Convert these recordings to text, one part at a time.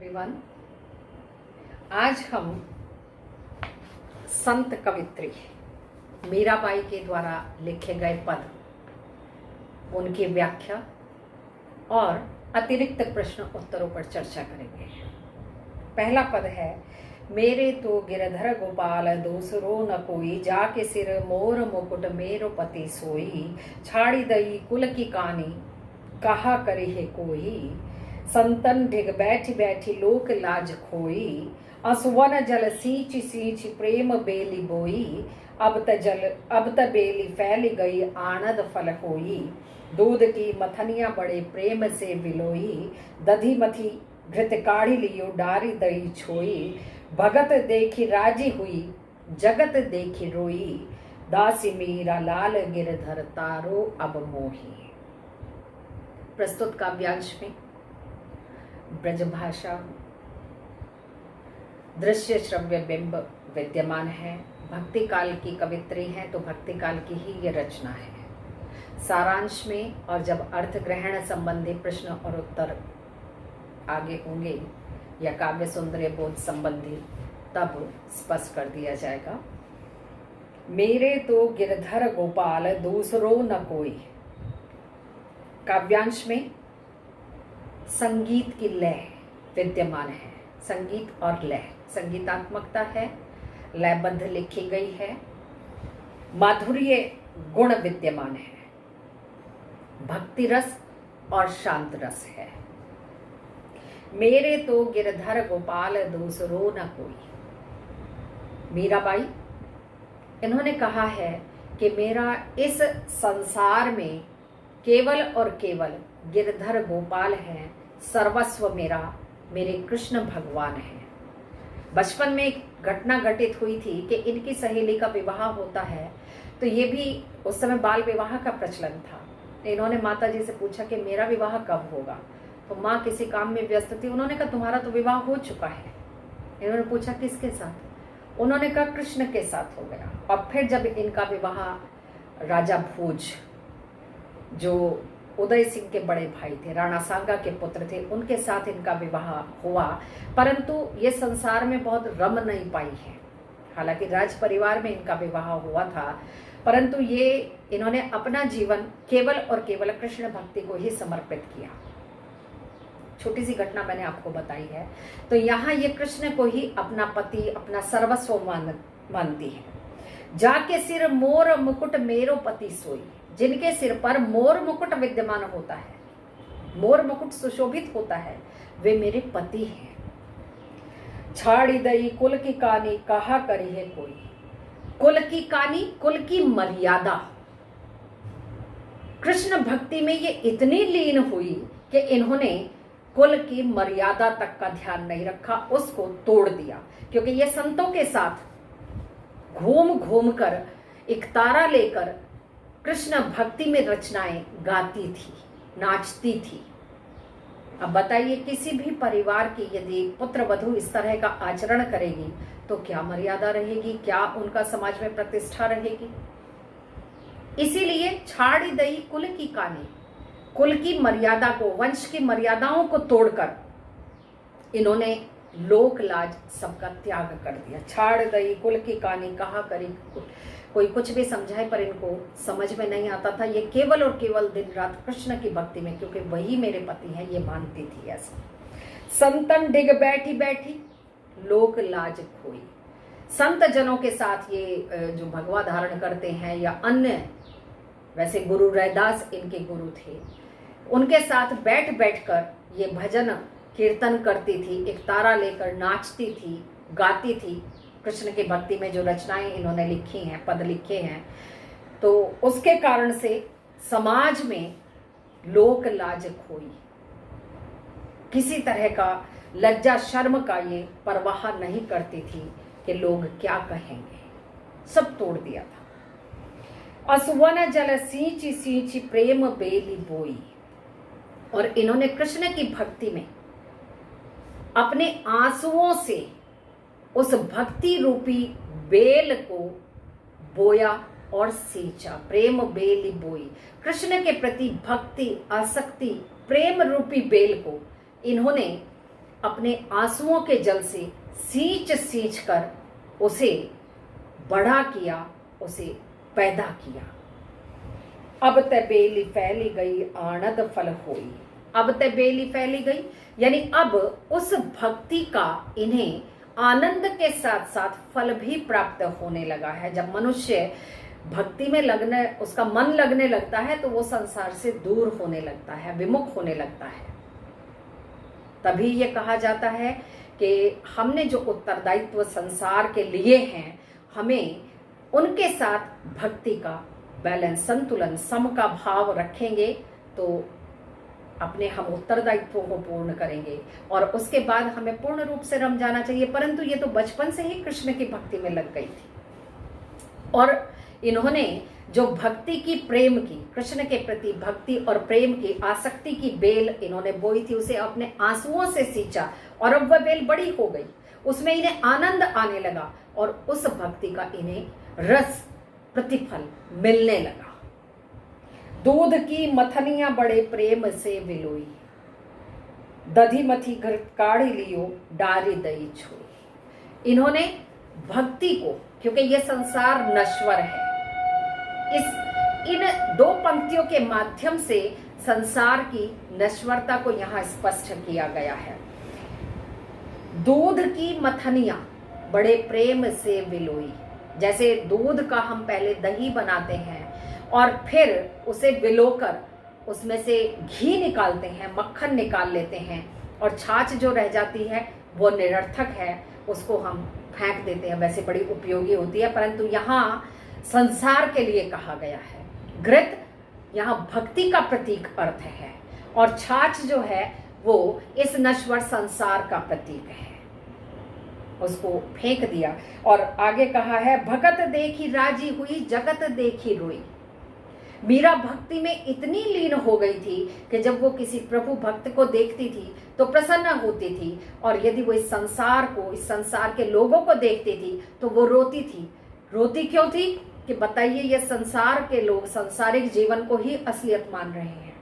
Everyone, आज हम संत कवित्री मीराबाई के द्वारा लिखे गए पद, उनकी व्याख्या और अतिरिक्त प्रश्न उत्तरों पर चर्चा करेंगे। पहला पद है, मेरे तो गिरधर गोपाल दूसरो न कोई, जाके सिर मोर मुकुट मेरो पति सोई, छाड़ी दई कुल की कानी कहा करी है कोई, संतन ढिग बैठी बैठी लोक लाज खोई, असुवन जल सींच सींच प्रेम बेली बोई, अब त बेली फैल गई आनंद फल होई, दूध की मथनिया बड़े प्रेम से बिलोई, दधी मथी घृत काढ़ी लियो डारी दई छोई, भगत देखी राजी हुई जगत देखी रोई, दासी मीरा लाल गिरधर तारो अब मोही। प्रस्तुत काव्यांश में ब्रजभाषा, दृश्य श्रव्य बिंब विद्यमान है। भक्ति काल की कवित्री है तो भक्ति काल की ही ये रचना है। सारांश में और जब अर्थ ग्रहण संबंधी प्रश्न और उत्तर आगे होंगे या काव्य सौंदर्य बोध संबंधी, तब स्पष्ट कर दिया जाएगा। मेरे तो गिरधर गोपाल दूसरो न कोई। काव्यांश में संगीत की लय विद्यमान है। संगीत और लय, संगीतात्मकता है, लयबद्ध लिखी गई है, माधुर्य गुण विद्यमान है, भक्ति रस और शांत रस है। मेरे तो गिरधर गोपाल दूसरो न कोई। मीराबाई, इन्होंने कहा है कि मेरा इस संसार में केवल और केवल गिरधर गोपाल हैं, सर्वस्व मेरा मेरे कृष्ण भगवान हैं। बचपन में एक घटना घटित हुई थी कि इनकी सहेली का विवाह होता है, तो ये भी उस समय बाल विवाह का प्रचलन था। इन्होंने माता जी से पूछा कि मेरा विवाह कब होगा, तो माँ किसी काम में व्यस्त थी। उन्होंने कहा तुम्हारा तो विवाह हो चुका है। इन्होंने पूछा किसके साथ, उन्होंने कहा कृष्ण के साथ हो गया। और फिर जब इनका विवाह राजा भोज, जो उदय सिंह के बड़े भाई थे, राणा सांगा के पुत्र थे, उनके साथ इनका विवाह हुआ। परंतु ये संसार में बहुत रम नहीं पाई है। हालांकि राज परिवार में इनका विवाह हुआ था, परंतु ये इन्होंने अपना जीवन केवल और केवल कृष्ण भक्ति को ही समर्पित किया। छोटी सी घटना मैंने आपको बताई है। तो यहाँ ये कृष्ण को ही अपना पति, अपना सर्वस्व मानती है। जाके सिर मोर मुकुट मेरो पति सोई। जिनके सिर पर मोर मुकुट विद्यमान होता है, मोर मुकुट सुशोभित होता है, वे मेरे पति हैं। छाड़ी दई कुल की कानी कहा करी है कोई। कुल की कानी, कुल की मर्यादा। कृष्ण भक्ति में ये इतनी लीन हुई कि इन्होंने कुल की मर्यादा तक का ध्यान नहीं रखा, उसको तोड़ दिया। क्योंकि ये संतों के साथ घूम घूम कर एक तारा लेकर कृष्ण भक्ति में रचनाएं गाती थी, नाचती थी। अब बताइए, किसी भी परिवार की यदि पुत्र वधू इस तरह का आचरण करेगी तो क्या मर्यादा रहेगी, क्या उनका समाज में प्रतिष्ठा रहेगी। इसीलिए छाड़ी दई कुल की कानी, कुल की मर्यादा को, वंश की मर्यादाओं को तोड़कर इन्होंने लोक लाज सबका त्याग कर दिया। छाड़ दई कुल की कानी कहा करी। कोई कुछ भी समझाए पर इनको समझ में नहीं आता था। ये केवल और केवल दिन रात कृष्ण की भक्ति में, क्योंकि वही मेरे पति हैं, ये मानती थी ऐसा। संतन डिग बैठी बैठी लोक लाज खोई। संत जनों के साथ ये जो भगवा धारण करते हैं या अन्य, वैसे गुरु रैदास इनके गुरु थे, उनके साथ बैठ बैठ कर ये भजन कीर्तन करती थी, एक तारा लेकर नाचती थी, गाती थी। कृष्ण की भक्ति में जो रचनाएं इन्होंने लिखी हैं, पद लिखे हैं, तो उसके कारण से समाज में लोक लाज खोई। किसी तरह का लज्जा शर्म का ये परवाह नहीं करती थी कि लोग क्या कहेंगे, सब तोड़ दिया था। असुवन जल सींची सींची प्रेम बेली बोई। और इन्होंने कृष्ण की भक्ति में अपने आंसुओं से उस भक्ति रूपी बेल को बोया और सींचा। प्रेम बेली बोई। कृष्ण के प्रति भक्ति, आसक्ति, प्रेम रूपी बेल को इन्होंने अपने आंसुओं के जल से सींच सींच कर उसे बड़ा किया, उसे पैदा किया। अब ते बेली फैली गई आनंद फल होई। अब ते बेली फैली गई यानी अब उस भक्ति का इन्हें आनंद के साथ साथ फल भी प्राप्त होने लगा है। जब मनुष्य भक्ति में लगने, उसका मन लगने लगता है तो वो संसार से दूर होने लगता है, विमुख होने लगता है। तभी ये कहा जाता है कि हमने जो उत्तरदायित्व संसार के लिए हैं, हमें उनके साथ भक्ति का बैलेंस, संतुलन, सम का भाव रखेंगे तो अपने हम उत्तरदायित्वों को पूर्ण करेंगे और उसके बाद हमें पूर्ण रूप से रम जाना चाहिए। परंतु ये तो बचपन से ही कृष्ण की भक्ति में लग गई थी और इन्होंने जो भक्ति की, प्रेम की, कृष्ण के प्रति भक्ति और प्रेम की, आसक्ति की बेल इन्होंने बोई थी, उसे अपने आंसुओं से सींचा और अब वह बेल बड़ी हो गई, उसमें इन्हें आनंद आने लगा और उस भक्ति का इन्हें रस, प्रतिफल मिलने लगा। दूध की मथनियां बड़े प्रेम से विलोई, दधी मथी घर काढ़ी लियो डारी दई छोई। इन्होंने भक्ति को, क्योंकि यह संसार नश्वर है, इन दो पंक्तियों के माध्यम से संसार की नश्वरता को यहां स्पष्ट किया गया है। दूध की मथनियां बड़े प्रेम से विलोई, जैसे दूध का हम पहले दही बनाते हैं और फिर उसे विलोकर उसमें से घी निकालते हैं, मक्खन निकाल लेते हैं और छाछ जो रह जाती है वो निरर्थक है, उसको हम फेंक देते हैं, वैसे बड़ी उपयोगी होती है, परंतु यहाँ संसार के लिए कहा गया है। घृत यहाँ भक्ति का प्रतीक अर्थ है और छाछ जो है वो इस नश्वर संसार का प्रतीक है, उसको फेंक दिया। और आगे कहा है, भगत देखी राजी हुई जगत देखी रोई। मीरा भक्ति में इतनी लीन हो गई थी कि जब वो किसी प्रभु भक्त को देखती थी तो प्रसन्न होती थी और यदि वो इस संसार को, इस संसार के लोगों को देखती थी तो वो रोती थी। रोती क्यों थी कि बताइए, ये संसार के लोग सांसारिक जीवन को ही असलियत मान रहे हैं,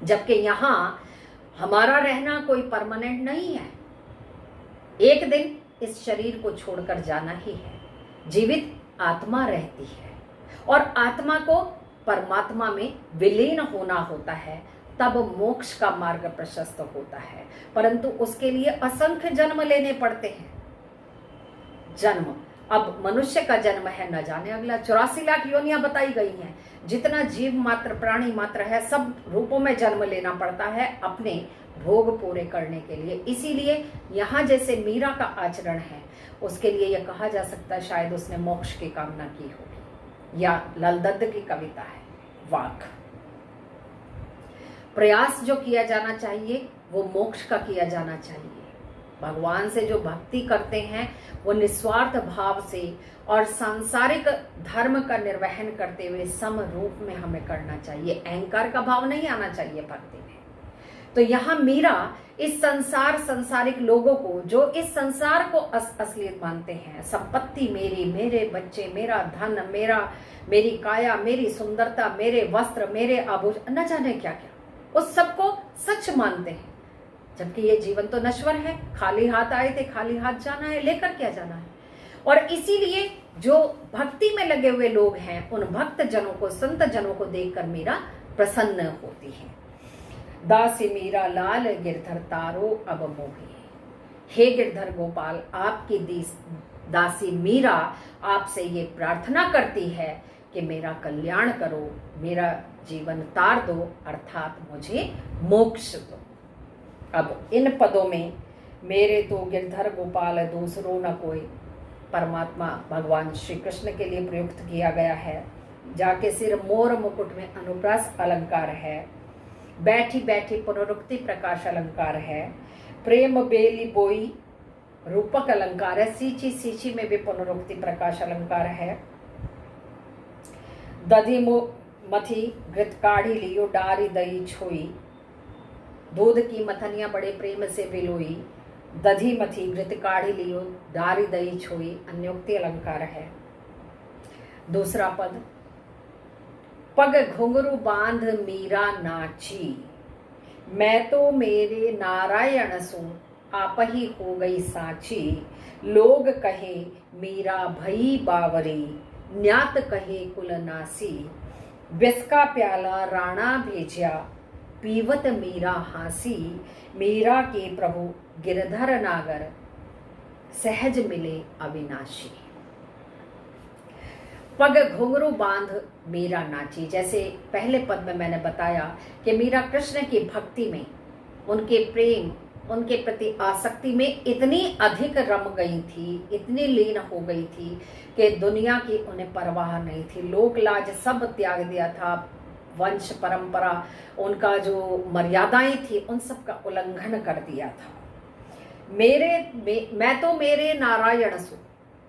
जबकि यहाँ हमारा रहना कोई परमानेंट नहीं है। एक दिन इस शरीर को छोड़कर जाना ही है। जीवित आत्मा रहती है और आत्मा को परमात्मा में विलीन होना होता है, तब मोक्ष का मार्ग प्रशस्त होता है, परंतु उसके लिए असंख्य जन्म लेने पड़ते हैं। जन्म, अब मनुष्य का जन्म है न जाने अगला 84 लाख योनियां बताई गई हैं। जितना जीव मात्र, प्राणी मात्र है, सब रूपों में जन्म लेना पड़ता है अपने भोग पूरे करने के लिए। इसीलिए यहाँ जैसे मीरा का आचरण है, उसके लिए यह कहा जा सकता है शायद उसने मोक्ष की कामना की होगी, या ललदद्द की कविता है वाक। प्रयास जो किया जाना चाहिए वो मोक्ष का किया जाना चाहिए। भगवान से जो भक्ति करते हैं वो निस्वार्थ भाव से और सांसारिक धर्म का निर्वहन करते हुए सम रूप में हमें करना चाहिए। अहंकार का भाव नहीं आना चाहिए भक्ति में। तो यहाँ मीरा इस संसार, सांसारिक लोगों को जो इस संसार को असलियत मानते हैं, संपत्ति मेरी, मेरे बच्चे, मेरा धन, मेरी काया, मेरी सुंदरता, मेरे वस्त्र, मेरे आभूषण, न जाने क्या क्या, उस सबको सच मानते हैं, जबकि ये जीवन तो नश्वर है। खाली हाथ आए थे, खाली हाथ जाना है, लेकर क्या जाना है। और इसीलिए जो भक्ति में लगे हुए लोग हैं, उन भक्त जनों को, संत जनों को देखकर मीरा प्रसन्न होती है। दासी मीरा लाल गिरधर तारो अब मोही। हे गिरधर गोपाल, आपकी दासी मीरा आपसे ये प्रार्थना करती है कि मेरा कल्याण करो, मेरा जीवन तार दो, अर्थात मुझे मोक्ष दो। अब इन पदों में मेरे तो गिरधर गोपाल दूसरो न कोई, परमात्मा भगवान श्री कृष्ण के लिए प्रयुक्त किया गया है। जाके सिर मोर मुकुट में अनुप्रास अलंकार है, बैठी बैठी पुनरुक्ति प्रकाश अलंकार है, प्रेम बेली बोई रूपक अलंकार है, सींची सींची में भी पुनरुक्ति प्रकाश अलंकार है। दधी मथी घृत काढ़ी लियो डारी दई छोई, दूध की मथनियां बड़े प्रेम से विलोई, दधी मथी घृत काढ़ी लियो डारी दई छोई, अन्योक्ति अलंकार है। दूसरा पद, पग घुंघरू बांध मीरा नाची। मैं तो मेरे नारायण सु आप ही हो गई साची, लोग कहे मीरा भई बावरी, न्यात कहे कुलनासी, विष का प्याला राणा भेजा, पीवत मीरा हासी, मीरा के प्रभु गिरधर नागर, सहज मिले अविनाशी। पग घुंघरू बांध मीरा नाची। जैसे पहले पद में मैंने बताया कि मीरा कृष्ण की भक्ति में, उनके प्रेम, उनके प्रति आसक्ति में इतनी अधिक रम गई थी, इतनी लीन हो गई थी कि दुनिया की उन्हें परवाह नहीं थी। लोक लाज सब त्याग दिया था, वंश परंपरा, उनका जो मर्यादाएं थी उन सब का उल्लंघन कर दिया था। मैं तो मेरे नारायण सु,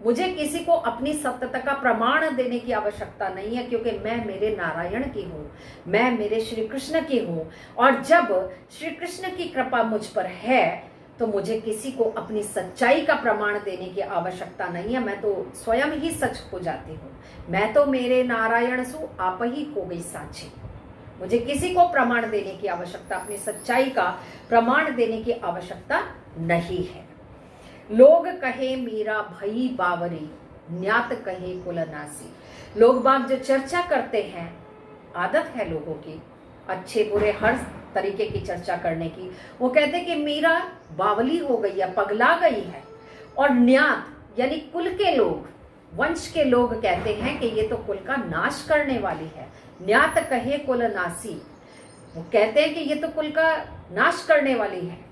मुझे किसी को अपनी सत्यता का प्रमाण देने की आवश्यकता नहीं है, क्योंकि मैं मेरे नारायण की हूँ, मैं मेरे श्री कृष्ण की हूँ। और जब श्री कृष्ण की कृपा मुझ पर है तो मुझे किसी को अपनी सच्चाई का प्रमाण देने की आवश्यकता नहीं है, मैं तो स्वयं ही सच हो जाती हूँ। मैं तो मेरे नारायण सु आप ही हो गई साची। मुझे किसी को प्रमाण देने की आवश्यकता, अपनी सच्चाई का प्रमाण देने की आवश्यकता नहीं है। लोग कहे मीरा भई बावरी, न्यात कहे कुलनासी। लोग बाग जो चर्चा करते हैं, आदत है लोगों की अच्छे बुरे हर तरीके की चर्चा करने की, वो कहते हैं कि मीरा बावली हो गई है, पगला गई है। और न्यात यानी कुल के लोग, वंश के लोग कहते हैं कि ये तो कुल का नाश करने वाली है। न्यात कहे कुलनासी, वो कहते हैं कि ये तो कुल का नाश करने वाली है।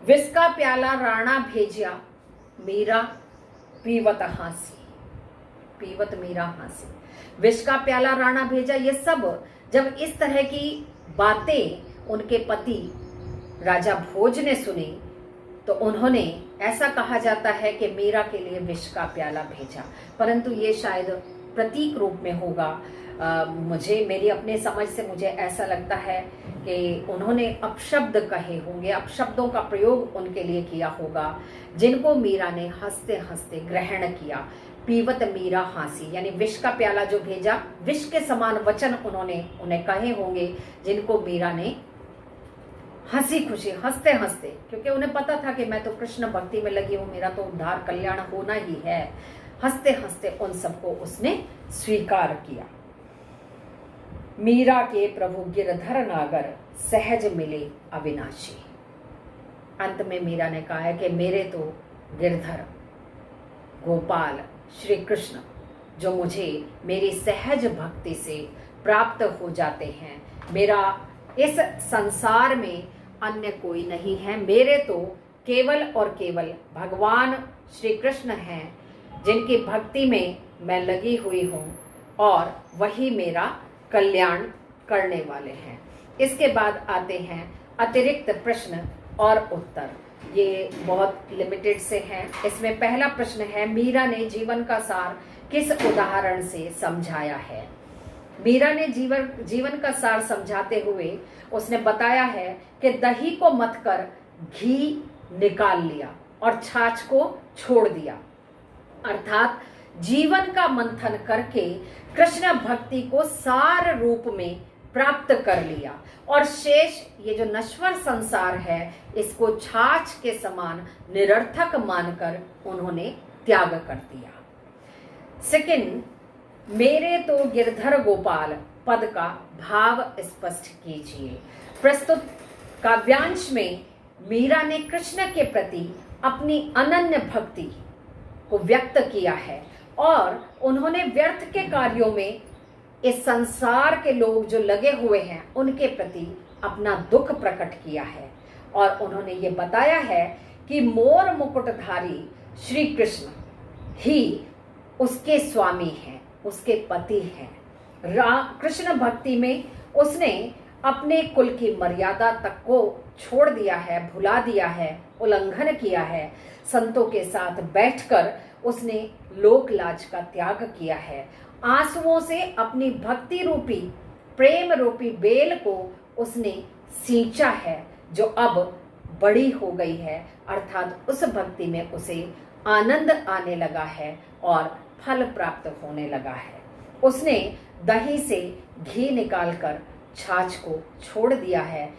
विष का प्याला राणा भेजिया, मीरा पीवत हासी, पीवत मीरा हासी। विष का प्याला राणा भेजा, ये सब जब इस तरह की बातें उनके पति राजा भोज ने सुनी तो उन्होंने, ऐसा कहा जाता है कि मीरा के लिए विष का प्याला भेजा, परंतु ये शायद प्रतीक रूप में होगा। मुझे, मेरी अपने समझ से मुझे ऐसा लगता है कि उन्होंने अपशब्द कहे होंगे, अपशब्दों का प्रयोग उनके लिए किया होगा, जिनको मीरा ने हंसते हंसते ग्रहण किया। पीवत मीरा हासी, यानी विष का प्याला जो भेजा, विष के समान वचन उन्होंने उन्हें कहे होंगे, जिनको मीरा ने हंसी खुशी, हंसते हंसते, क्योंकि उन्हें पता था कि मैं तो कृष्ण भक्ति में लगी हूँ, मेरा तो उद्धार कल्याण होना ही है। हंसते हंसते उन सबको उसने स्वीकार किया। मीरा के प्रभु गिरधर नागर, सहज मिले अविनाशी। अंत में मीरा ने कहा है कि मेरे तो गिरधर गोपाल श्री कृष्ण, जो मुझे मेरी सहज भक्ति से प्राप्त हो जाते हैं, मेरा इस संसार में अन्य कोई नहीं है। मेरे तो केवल और केवल भगवान श्री कृष्ण हैं, जिनकी भक्ति में मैं लगी हुई हूँ, और वही मेरा कल्याण करने वाले हैं। इसके बाद आते हैं अतिरिक्त प्रश्न और उत्तर। ये बहुत लिमिटेड से हैं। इसमें पहला प्रश्न है, मीरा ने जीवन का सार किस उदाहरण से समझाया है? मीरा ने जीवन का सार समझाते हुए उसने बताया है कि दही को मथ कर घी निकाल लिया और छाछ को छोड़ दिया, अर्थात जीवन का मंथन करके कृष्ण भक्ति को सार रूप में प्राप्त कर लिया, और शेष ये जो नश्वर संसार है इसको छाछ के समान निरर्थक मानकर उन्होंने त्याग कर दिया। सेकंड, मेरे तो गिरधर गोपाल पद का भाव स्पष्ट कीजिए। प्रस्तुत काव्यांश में मीरा ने कृष्ण के प्रति अपनी अनन्य भक्ति को व्यक्त किया है, और उन्होंने व्यर्थ के कार्यों में इस संसार के लोग जो लगे हुए हैं उनके प्रति अपना दुख प्रकट किया है, और उन्होंने ये बताया है कि मोर मुकुटधारी श्री कृष्ण ही उसके स्वामी हैं, उसके पति हैं। कृष्ण भक्ति में उसने अपने कुल की मर्यादा तक को छोड़ दिया है, भुला दिया है, उल्लंघन किया है। संतों के साथ बैठकर उसने लोक लाज का त्याग किया है। आंसुओं से अपनी भक्ति रूपी, प्रेम रूपी बेल को उसने सींचा है, जो अब बड़ी हो गई है, अर्थात उस भक्ति में उसे आनंद आने लगा है और फल प्राप्त होने लगा है। उसने दही से घी निकालकर छाछ को छोड़ दिया है।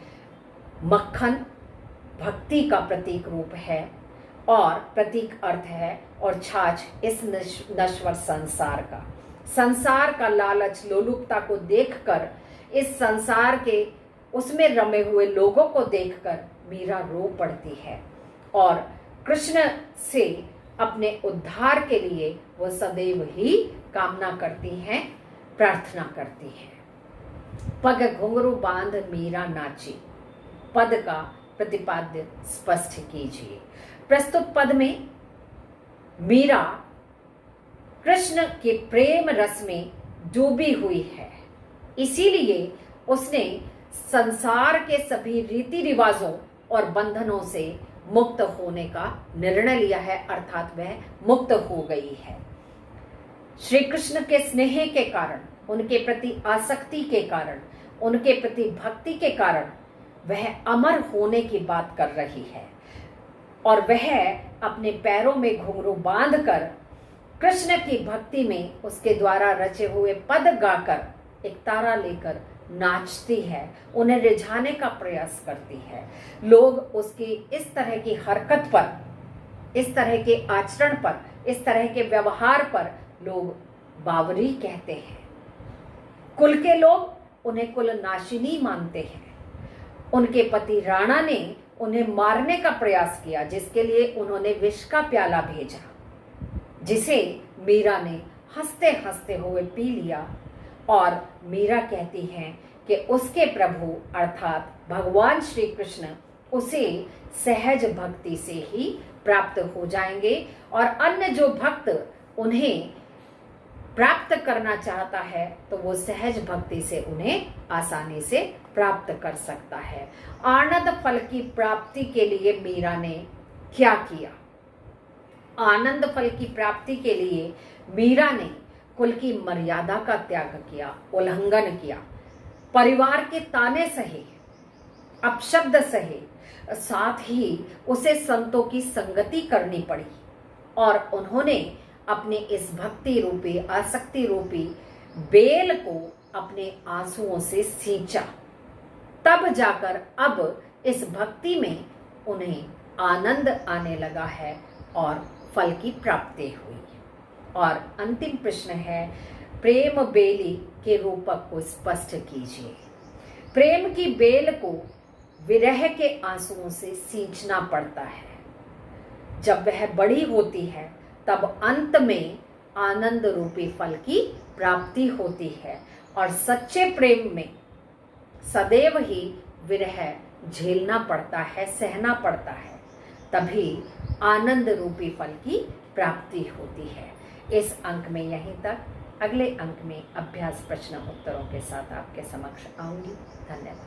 मक्खन भक्ति का प्रतीक रूप है और प्रतीक अर्थ है, और छाछ इस नश्वर संसार का लालच लोलुपता को देखकर, इस संसार के उसमें रमे हुए लोगों को देखकर मीरा रो पड़ती है और कृष्ण से अपने उद्धार के लिए वो सदैव ही कामना करती हैं, प्रार्थना करती हैं। पग घुंघरू बांध मीरा नाची, पद का प्रतिपाद्य स्पष्ट कीजिए। प्रस्तुत पद में मीरा कृष्ण के प्रेम रस में डूबी हुई है, इसीलिए उसने संसार के सभी रीति रिवाजों और बंधनों से मुक्त होने का निर्णय लिया है, अर्थात वह मुक्त हो गई है। श्री कृष्ण के स्नेह के कारण, उनके प्रति आसक्ति के कारण, उनके प्रति भक्ति के कारण वह अमर होने की बात कर रही है और वह अपने पैरों में घुंघरू बांधकर कृष्ण की भक्ति में उसके द्वारा रचे हुए पद गाकर एक तारा लेकर नाचती है, उन्हें रिझाने का प्रयास करती है। लोग उसकी इस तरह की हरकत पर, इस तरह के आचरण पर, इस तरह के व्यवहार पर लोग बावरी कहते हैं। कुल के लोग उन्हें कुल नाशिनी मानते हैं। उनके पति राणा ने उन्हें मारने का प्रयास किया, जिसके लिए उन्होंने विष का प्याला भेजा, जिसे मीरा ने हंसते हंसते हुए पी लिया। और मीरा कहती हैं कि उसके प्रभु अर्थात भगवान श्री कृष्ण उसे सहज भक्ति से ही प्राप्त हो जाएंगे और अन्य जो भक्त उन्हें प्राप्त करना चाहता है तो वो सहज भक्ति से उन्हें आसानी से प्राप्त कर सकता है। आनंद फल की प्राप्ति के लिए मीरा ने क्या किया? आनंद फल की प्राप्ति के लिए मीरा ने कुल की मर्यादा का त्याग किया, उल्लंघन किया, परिवार के ताने सहे, अपशब्द सहे, साथ ही उसे संतों की संगति करनी पड़ी और उन्होंने अपने इस भक्ति रूपी, आसक्ति रूपी बेल को अपने आंसुओं से सींचा। तब जाकर अब इस भक्ति में उन्हें आनंद आने लगा है और फल की प्राप्ति हुई। और अंतिम प्रश्न है, प्रेम बेली के रूपक को स्पष्ट कीजिए। प्रेम की बेल को विरह के आंसुओं से सींचना पड़ता है। जब वह बड़ी होती है तब अंत में आनंद रूपी फल की प्राप्ति होती है और सच्चे प्रेम में सदैव ही विरह झेलना पड़ता है, सहना पड़ता है, तभी आनंद रूपी फल की प्राप्ति होती है। इस अंक में यहीं तक। अगले अंक में अभ्यास प्रश्न उत्तरों के साथ आपके समक्ष आऊंगी। धन्यवाद।